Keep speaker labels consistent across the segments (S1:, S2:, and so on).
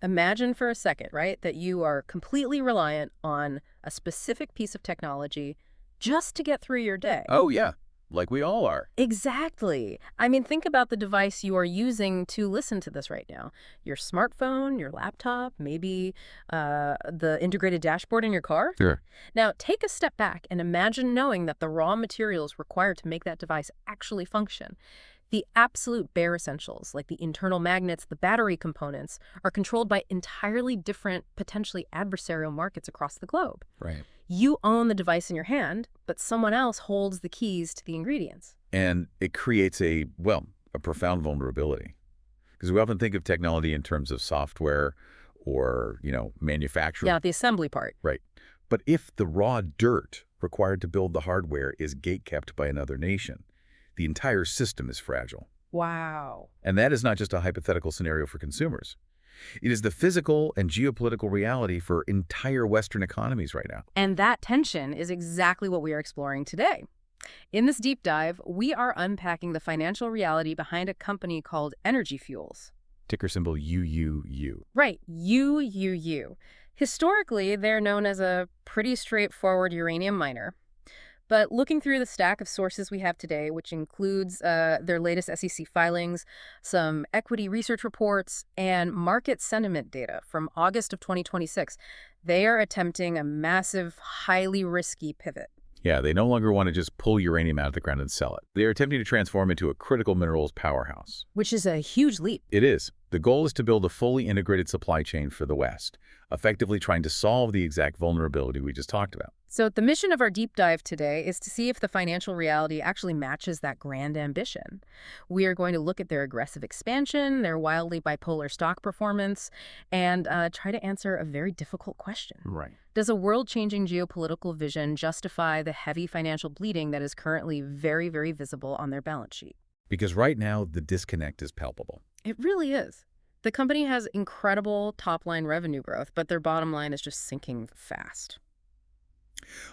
S1: Imagine for a second, right, that you are completely reliant on a specific piece of technology just to get through your day.
S2: Oh, yeah, like we all are.
S1: Exactly. I mean, think about the device you are using to listen to this right now. Your smartphone, your laptop, maybe the integrated dashboard in your car.
S2: Sure.
S1: Now, take a step back and imagine knowing that the raw materials required to make that device actually function. The absolute bare essentials, like the internal magnets, the battery components, are controlled by entirely different, potentially adversarial markets across the globe.
S2: Right.
S1: You own the device in your hand, but someone else holds the keys to the ingredients.
S2: And it creates a profound vulnerability. Because we often think of technology in terms of software or, manufacturing.
S1: Yeah, the assembly part.
S2: Right. But if the raw dirt required to build the hardware is gatekept by another nation, the entire system is fragile.
S1: Wow.
S2: And that is not just a hypothetical scenario for consumers. It is the physical and geopolitical reality for entire Western economies right now.
S1: And that tension is exactly what we are exploring today. In this deep dive, we are unpacking the financial reality behind a company called Energy Fuels.
S2: Ticker symbol UUU.
S1: Right, UUU. Historically, they're known as a pretty straightforward uranium miner. But looking through the stack of sources we have today, which includes their latest SEC filings, some equity research reports, and market sentiment data from August of 2026, they are attempting a massive, highly risky pivot.
S2: Yeah, they no longer want to just pull uranium out of the ground and sell it. They are attempting to transform into a critical minerals powerhouse.
S1: Which is a huge leap.
S2: It is. The goal is to build a fully integrated supply chain for the West, effectively trying to solve the exact vulnerability we just talked about.
S1: So the mission of our deep dive today is to see if the financial reality actually matches that grand ambition. We are going to look at their aggressive expansion, their wildly bipolar stock performance, and try to answer a very difficult question.
S2: Right.
S1: Does a world-changing geopolitical vision justify the heavy financial bleeding that is currently very, very visible on their balance sheet?
S2: Because right now, the disconnect is palpable.
S1: It really is. The company has incredible top-line revenue growth, but their bottom line is just sinking fast.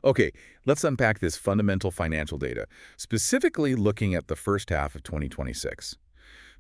S2: Okay, let's unpack this fundamental financial data, specifically looking at the first half of 2026.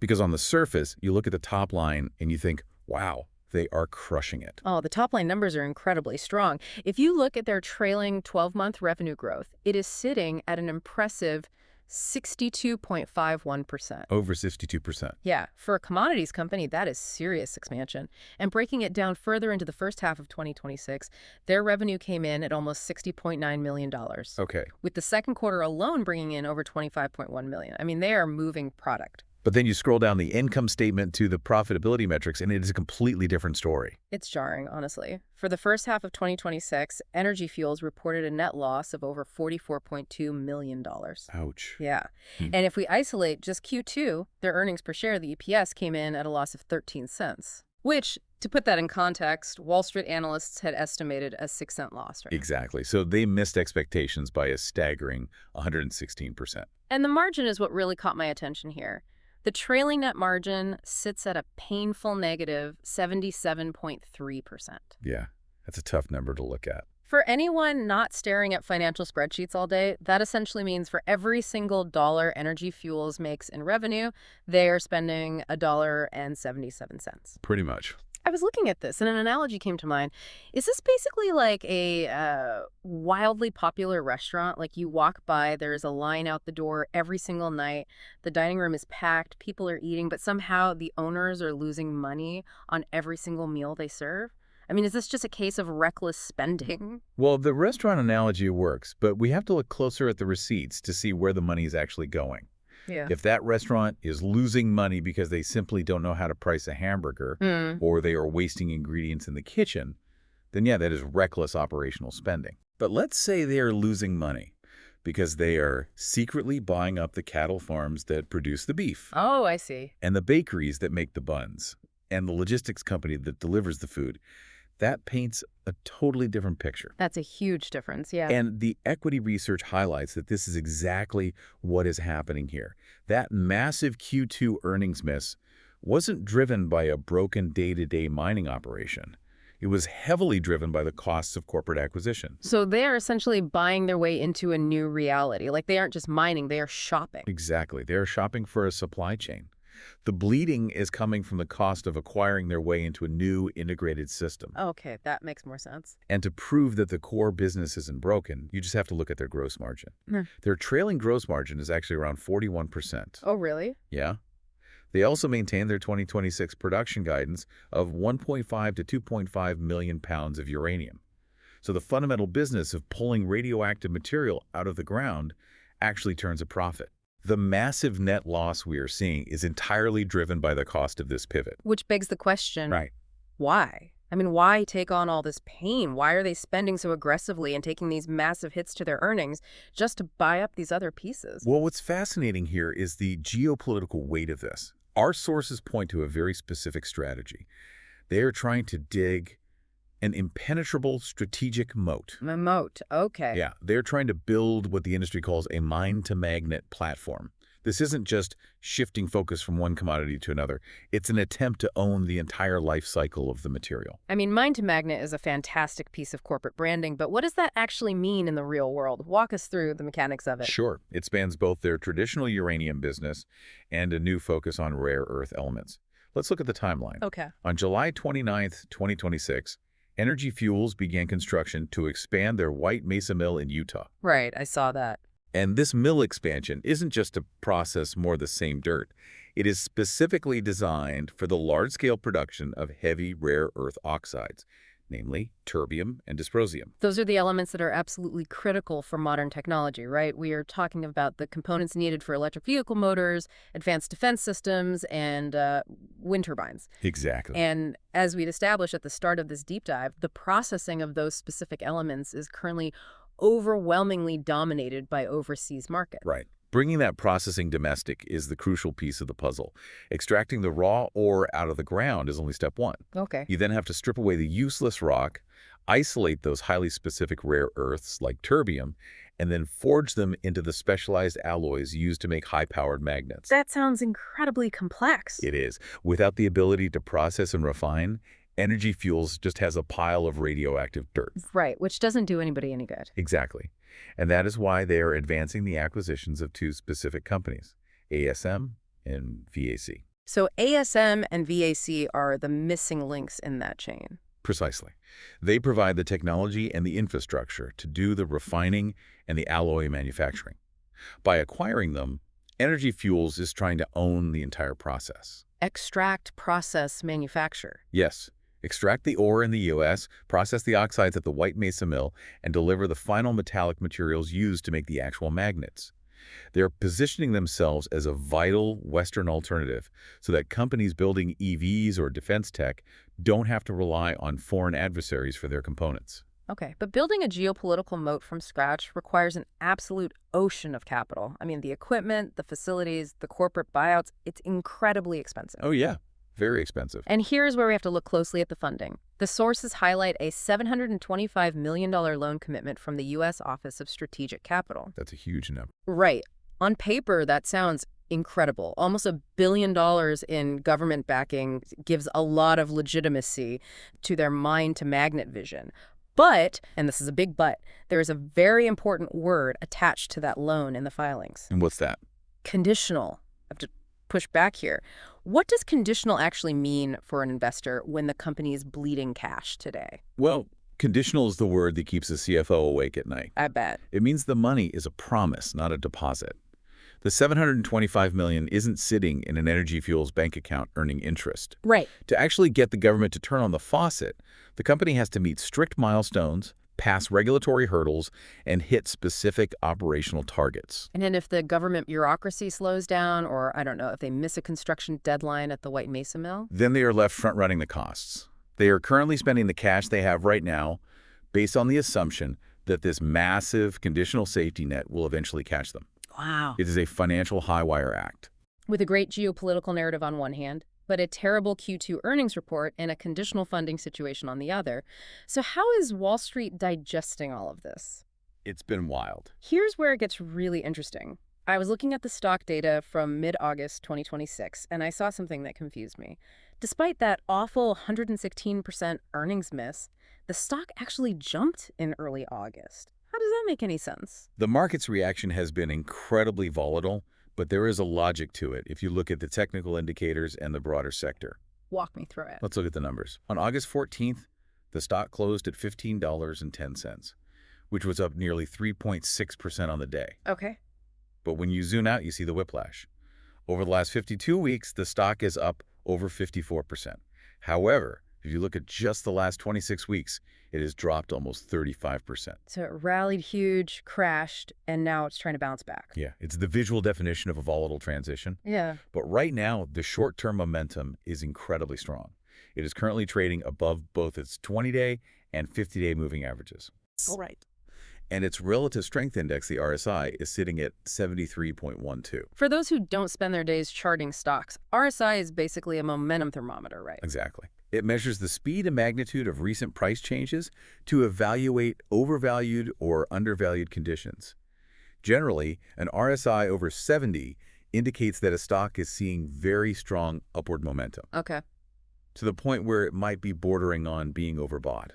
S2: Because on the surface, you look at the top line and you think, wow, they are crushing it.
S1: Oh, the top-line numbers are incredibly strong. If you look at their trailing 12-month revenue growth, it is sitting at an impressive 62.51%.
S2: Over 62%.
S1: Yeah, for a commodities company, that is serious expansion. And breaking it down further into the first half of 2026, their revenue came in at almost $60.9 million.
S2: Okay.
S1: With the second quarter alone bringing in over $25.1 million. I mean, they are moving product.
S2: But then you scroll down the income statement to the profitability metrics, and it is a completely different story.
S1: It's jarring, honestly. For the first half of 2026, Energy Fuels reported a net loss of over $44.2 million.
S2: Ouch.
S1: Yeah. And if we isolate just Q2, their earnings per share, the EPS, came in at a loss of 13 cents, which, to put that in context, Wall Street analysts had estimated a 6-cent loss. Right?
S2: Exactly. So they missed expectations by a staggering 116%.
S1: And the margin is what really caught my attention here. The trailing net margin sits at a painful negative 77.3%.
S2: Yeah, that's a tough number to look at.
S1: For anyone not staring at financial spreadsheets all day, that essentially means for every single dollar Energy Fuels makes in revenue, they are spending $1.77.
S2: Pretty much.
S1: I was looking at this, and an analogy came to mind. Is this basically like a wildly popular restaurant? Like you walk by, there's a line out the door every single night. The dining room is packed, people are eating, but somehow the owners are losing money on every single meal they serve? I mean, is this just a case of reckless spending?
S2: Well, the restaurant analogy works, but we have to look closer at the receipts to see where the money is actually going.
S1: Yeah.
S2: If that restaurant is losing money because they simply don't know how to price a hamburger or they are wasting ingredients in the kitchen, then yeah, that is reckless operational spending. But let's say they are losing money because they are secretly buying up the cattle farms that produce the beef.
S1: Oh, I see.
S2: And the bakeries that make the buns and the logistics company that delivers the food. That paints a totally different picture.
S1: That's a huge difference, yeah.
S2: And the equity research highlights that this is exactly what is happening here. That massive Q2 earnings miss wasn't driven by a broken day-to-day mining operation. It was heavily driven by the costs of corporate acquisition.
S1: So they are essentially buying their way into a new reality. Like they aren't just mining, they are shopping.
S2: Exactly. They're shopping for a supply chain. The bleeding is coming from the cost of acquiring their way into a new integrated system.
S1: Okay, that makes more sense.
S2: And to prove that the core business isn't broken, you just have to look at their gross margin.
S1: Hmm.
S2: Their trailing gross margin is actually around 41%.
S1: Oh, really?
S2: Yeah. They also maintain their 2026 production guidance of 1.5 to 2.5 million pounds of uranium. So the fundamental business of pulling radioactive material out of the ground actually turns a profit. The massive net loss we are seeing is entirely driven by the cost of this pivot.
S1: Which begs the question,
S2: Right.
S1: why? I mean, why take on all this pain? Why are they spending so aggressively and taking these massive hits to their earnings just to buy up these other pieces?
S2: Well, what's fascinating here is the geopolitical weight of this. Our sources point to a very specific strategy. They are trying to dig an impenetrable strategic moat.
S1: A moat, okay.
S2: Yeah, they're trying to build what the industry calls a mine-to-magnet platform. This isn't just shifting focus from one commodity to another. It's an attempt to own the entire life cycle of the material.
S1: I mean, mine to magnet is a fantastic piece of corporate branding, but what does that actually mean in the real world? Walk us through the mechanics of it.
S2: Sure, it spans both their traditional uranium business and a new focus on rare earth elements. Let's look at the timeline.
S1: Okay.
S2: On July 29th, 2026, Energy Fuels began construction to expand their White Mesa mill in Utah.
S1: Right, I saw that.
S2: And this mill expansion isn't just to process more of the same dirt. It is specifically designed for the large-scale production of heavy rare earth oxides, namely terbium and dysprosium.
S1: Those are the elements that are absolutely critical for modern technology, right? We are talking about the components needed for electric vehicle motors, advanced defense systems, and wind turbines.
S2: Exactly.
S1: And as we'd established at the start of this deep dive, the processing of those specific elements is currently overwhelmingly dominated by overseas markets.
S2: Right. Bringing that processing domestic is the crucial piece of the puzzle. Extracting the raw ore out of the ground is only step one.
S1: Okay.
S2: You then have to strip away the useless rock, isolate those highly specific rare earths like terbium, and then forge them into the specialized alloys used to make high-powered magnets.
S1: That sounds incredibly complex.
S2: It is. Without the ability to process and refine, Energy Fuels just has a pile of radioactive dirt.
S1: Right, which doesn't do anybody any good.
S2: Exactly. And that is why they are advancing the acquisitions of two specific companies, ASM and VAC.
S1: So ASM and VAC are the missing links in that chain.
S2: Precisely. They provide the technology and the infrastructure to do the refining and the alloy manufacturing. By acquiring them, Energy Fuels is trying to own the entire process.
S1: Extract, process, manufacture.
S2: Yes. Extract the ore in the U.S., process the oxides at the White Mesa mill, and deliver the final metallic materials used to make the actual magnets. They're positioning themselves as a vital Western alternative so that companies building EVs or defense tech don't have to rely on foreign adversaries for their components.
S1: Okay, but building a geopolitical moat from scratch requires an absolute ocean of capital. I mean, the equipment, the facilities, the corporate buyouts, it's incredibly expensive.
S2: Oh, yeah. Very expensive.
S1: And here's where we have to look closely at the funding. The sources highlight a $725 million loan commitment from the U.S. Office of Strategic Capital.
S2: That's a huge number.
S1: Right. On paper, that sounds incredible. Almost $1 billion in government backing gives a lot of legitimacy to their mine-to-magnet vision. But, and this is a big but, there is a very important word attached to that loan in the filings.
S2: And what's that?
S1: Conditional. I have to push back here. What does conditional actually mean for an investor when the company is bleeding cash today?
S2: Well, conditional is the word that keeps the CFO awake at night.
S1: I bet.
S2: It means the money is a promise, not a deposit. The $725 million isn't sitting in an Energy Fuels bank account earning interest.
S1: Right.
S2: To actually get the government to turn on the faucet, the company has to meet strict milestones, pass regulatory hurdles, and hit specific operational targets.
S1: And then if the government bureaucracy slows down, or I don't know, if they miss a construction deadline at the White Mesa mill?
S2: Then they are left front-running the costs. They are currently spending the cash they have right now based on the assumption that this massive conditional safety net will eventually catch them.
S1: Wow.
S2: It is a financial high-wire act.
S1: With a great geopolitical narrative on one hand, but a terrible Q2 earnings report and a conditional funding situation on the other. So how is Wall Street digesting all of this?
S2: It's been wild.
S1: Here's where it gets really interesting. I was looking at the stock data from mid-August 2026, and I saw something that confused me. Despite that awful 116% earnings miss, the stock actually jumped in early August. How does that make any sense?
S2: The market's reaction has been incredibly volatile, But there is a logic to it if you look at the technical indicators and the broader sector.
S1: Walk me through it.
S2: Let's look at the numbers. On August 14th, the stock closed at $15.10, which was up nearly 3.6% on the day.
S1: Okay.
S2: But when you zoom out, you see the whiplash. Over the last 52 weeks, the stock is up over 54%. However, if you look at just the last 26 weeks, it has dropped almost 35%.
S1: So it rallied huge, crashed, and now it's trying to bounce back.
S2: Yeah, it's the visual definition of a volatile transition.
S1: Yeah.
S2: But right now, the short-term momentum is incredibly strong. It is currently trading above both its 20-day and 50-day moving averages.
S1: All right.
S2: And its relative strength index, the RSI, is sitting at 73.12.
S1: For those who don't spend their days charting stocks, RSI is basically a momentum thermometer, right?
S2: Exactly. It measures the speed and magnitude of recent price changes to evaluate overvalued or undervalued conditions. Generally, an RSI over 70 indicates that a stock is seeing very strong upward momentum,
S1: Okay.
S2: to the point where it might be bordering on being overbought.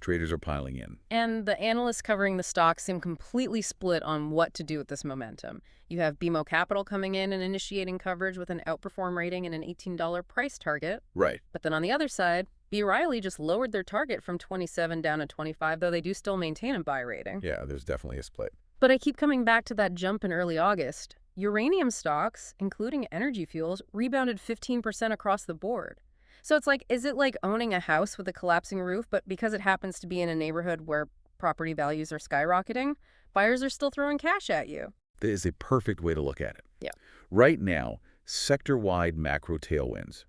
S2: Traders are piling in.
S1: And the analysts covering the stock seem completely split on what to do with this momentum. You have BMO Capital coming in and initiating coverage with an outperform rating and an $18 price target.
S2: Right.
S1: But then on the other side, B. Riley just lowered their target from 27 down to 25, though they do still maintain a buy rating.
S2: Yeah, there's definitely a split.
S1: But I keep coming back to that jump in early August. Uranium stocks, including energy fuels, rebounded 15% across the board. So it's like, is it like owning a house with a collapsing roof, but because it happens to be in a neighborhood where property values are skyrocketing, buyers are still throwing cash at you?
S2: That is a perfect way to look at it.
S1: Yeah.
S2: Right now, sector-wide macro tailwinds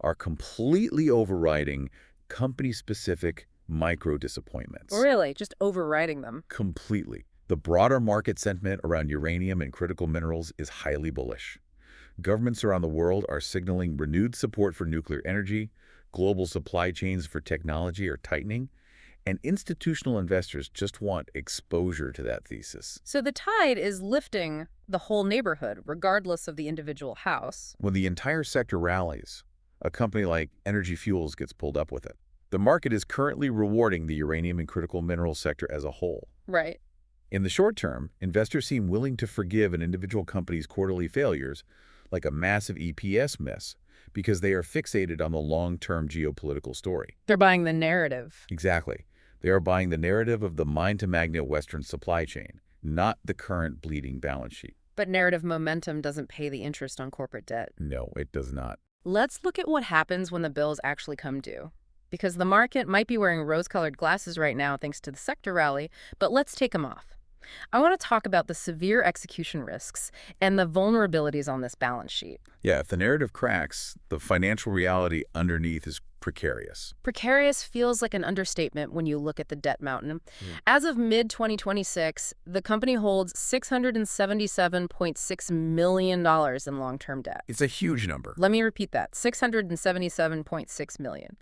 S2: are completely overriding company-specific micro disappointments.
S1: Really? Just overriding them?
S2: Completely. The broader market sentiment around uranium and critical minerals is highly bullish. Governments around the world are signaling renewed support for nuclear energy, global supply chains for technology are tightening, and institutional investors just want exposure to that thesis.
S1: So the tide is lifting the whole neighborhood, regardless of the individual house.
S2: When the entire sector rallies, a company like Energy Fuels gets pulled up with it. The market is currently rewarding the uranium and critical minerals sector as a whole.
S1: Right.
S2: In the short term, investors seem willing to forgive an individual company's quarterly failures, like a massive EPS miss, because they are fixated on the long-term geopolitical story.
S1: They're buying the narrative.
S2: Exactly. They are buying the narrative of the mine-to-magnet Western supply chain, not the current bleeding balance sheet.
S1: But narrative momentum doesn't pay the interest on corporate debt.
S2: No, it does not.
S1: Let's look at what happens when the bills actually come due. Because the market might be wearing rose-colored glasses right now thanks to the sector rally, but let's take them off. I want to talk about the severe execution risks and the vulnerabilities on this balance sheet.
S2: Yeah, if the narrative cracks, the financial reality underneath is precarious.
S1: Precarious feels like an understatement when you look at the debt mountain. As of mid-2026, the company holds $677.6 million in long-term debt.
S2: It's a huge number.
S1: Let me repeat that, $677.6 million.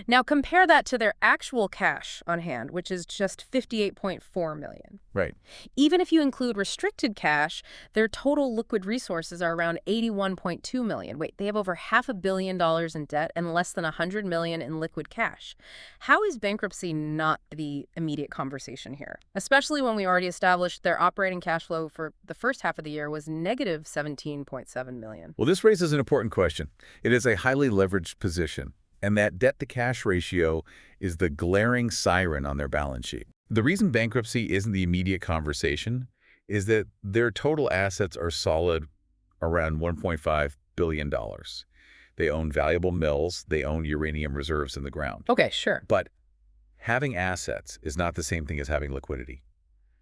S1: Now compare that to their actual cash on hand, which is just $58.4 million.
S2: Right.
S1: Even if you include restricted cash, their total liquid resources are around $81.2 million. Wait, they have over $500 million in debt and less than $100 million in liquid cash. How is bankruptcy not the immediate conversation here? Especially when we already established their operating cash flow for the first half of the year was negative $17.7 million.
S2: Well, this raises an important question. It is a highly leveraged position, and that debt-to-cash ratio is the glaring siren on their balance sheet. The reason bankruptcy isn't the immediate conversation is that their total assets are solid around $1.5 billion. They own valuable mills. They own uranium reserves in the ground.
S1: Okay, sure.
S2: But having assets is not the same thing as having liquidity.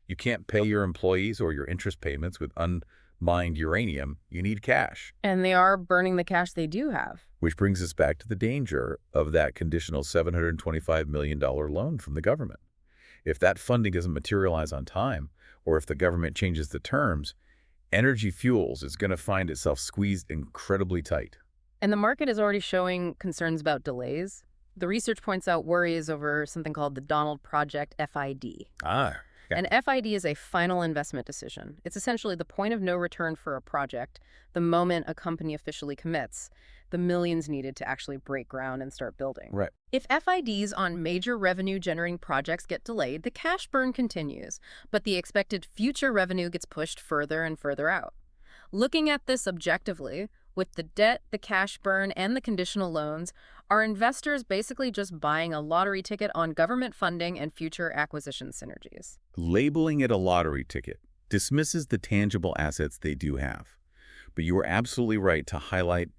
S2: You can't pay your employees or your interest payments with unmined uranium. You need cash.
S1: And they are burning the cash they do have.
S2: Which brings us back to the danger of that conditional $725 million loan from the government. If that funding doesn't materialize on time, or if the government changes the terms, Energy Fuels is going to find itself squeezed incredibly tight.
S1: And the market is already showing concerns about delays. The research points out worries over something called the Donald Project FID.
S2: Okay.
S1: An FID is a final investment decision. It's essentially the point of no return for a project, the moment a company officially commits, the millions needed to actually break ground and start building.
S2: Right.
S1: If FIDs on major revenue-generating projects get delayed, the cash burn continues, but the expected future revenue gets pushed further and further out. Looking at this objectively, with the debt, the cash burn, and the conditional loans, are investors basically just buying a lottery ticket on government funding and future acquisition synergies?
S2: Labeling it a lottery ticket dismisses the tangible assets they do have. But you are absolutely right to highlight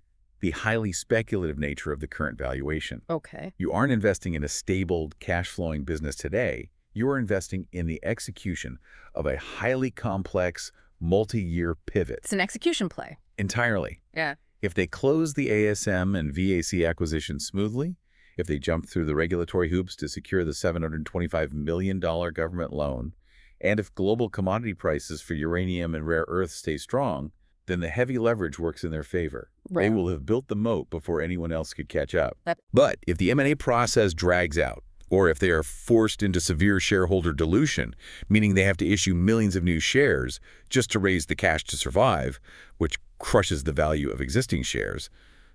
S2: the highly speculative nature of the current valuation.
S1: Okay.
S2: You aren't investing in a stable, cash-flowing business today. You are investing in the execution of a highly complex, multi-year pivot.
S1: It's an execution play.
S2: Entirely.
S1: Yeah.
S2: If they close the ASM and VAC acquisition smoothly, if they jump through the regulatory hoops to secure the $725 million government loan, and if global commodity prices for uranium and rare earths stay strong, then the heavy leverage works in their favor.
S1: Right.
S2: They will have built the moat before anyone else could catch up.
S1: That-
S2: But if the M&A process drags out, or if they are forced into severe shareholder dilution, meaning they have to issue millions of new shares just to raise the cash to survive, which crushes the value of existing shares,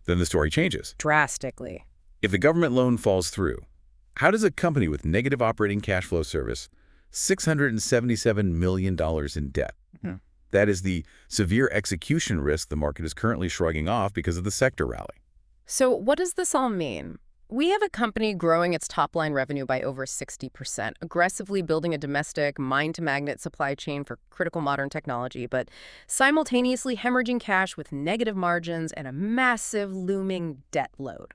S2: then the story changes.
S1: Drastically.
S2: If the government loan falls through, how does a company with negative operating cash flow service $677 million in debt? That is the severe execution risk the market is currently shrugging off because of the sector rally.
S1: So what does this all mean? We have a company growing its top-line revenue by over 60%, aggressively building a domestic mine-to-magnet supply chain for critical modern technology, but simultaneously hemorrhaging cash with negative margins and a massive looming debt load.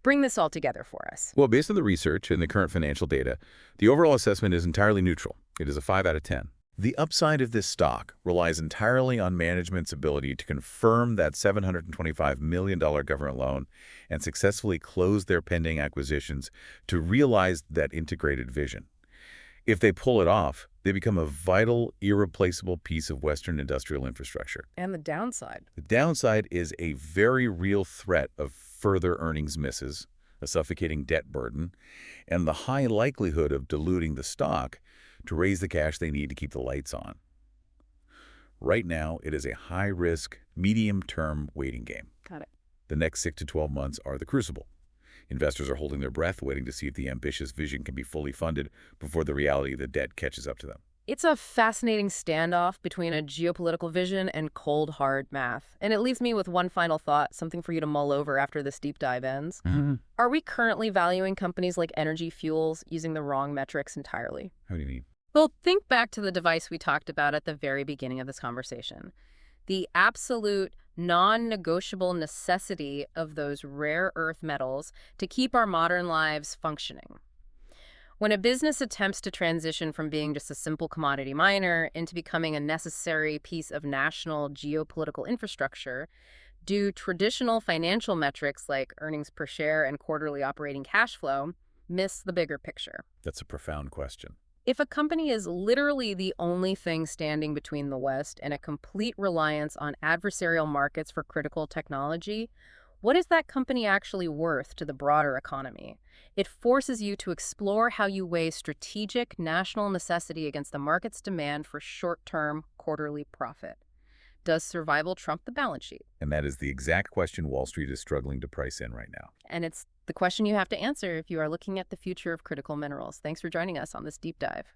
S1: Bring this all together for us.
S2: Well, based on the research and the current financial data, the overall assessment is entirely neutral. It is a 5 out of 10. The upside of this stock relies entirely on management's ability to confirm that $725 million government loan and successfully close their pending acquisitions to realize that integrated vision. If they pull it off, they become a vital, irreplaceable piece of Western industrial infrastructure.
S1: And the downside?
S2: The downside is a very real threat of further earnings misses, a suffocating debt burden, and the high likelihood of diluting the stock to raise the cash they need to keep the lights on. Right now, it is a high-risk, medium-term waiting game.
S1: Got it.
S2: The next 6 to 12 months are the crucible. Investors are holding their breath, waiting to see if the ambitious vision can be fully funded before the reality of the debt catches up to them.
S1: It's a fascinating standoff between a geopolitical vision and cold, hard math. And it leaves me with one final thought, something for you to mull over after this deep dive ends. Are we currently valuing companies like Energy Fuels using the wrong metrics entirely?
S2: How do you mean?
S1: Well, think back to the device we talked about at the very beginning of this conversation. The absolute non-negotiable necessity of those rare earth metals to keep our modern lives functioning. When a business attempts to transition from being just a simple commodity miner into becoming a necessary piece of national geopolitical infrastructure, do traditional financial metrics like earnings per share and quarterly operating cash flow miss the bigger picture?
S2: That's a profound question.
S1: If a company is literally the only thing standing between the West and a complete reliance on adversarial markets for critical technology, what is that company actually worth to the broader economy? It forces you to explore how you weigh strategic national necessity against the market's demand for short-term quarterly profit. Does survival trump the balance sheet?
S2: And that is the exact question Wall Street is struggling to price in right now.
S1: And it's the question you have to answer if you are looking at the future of critical minerals. Thanks for joining us on this deep dive.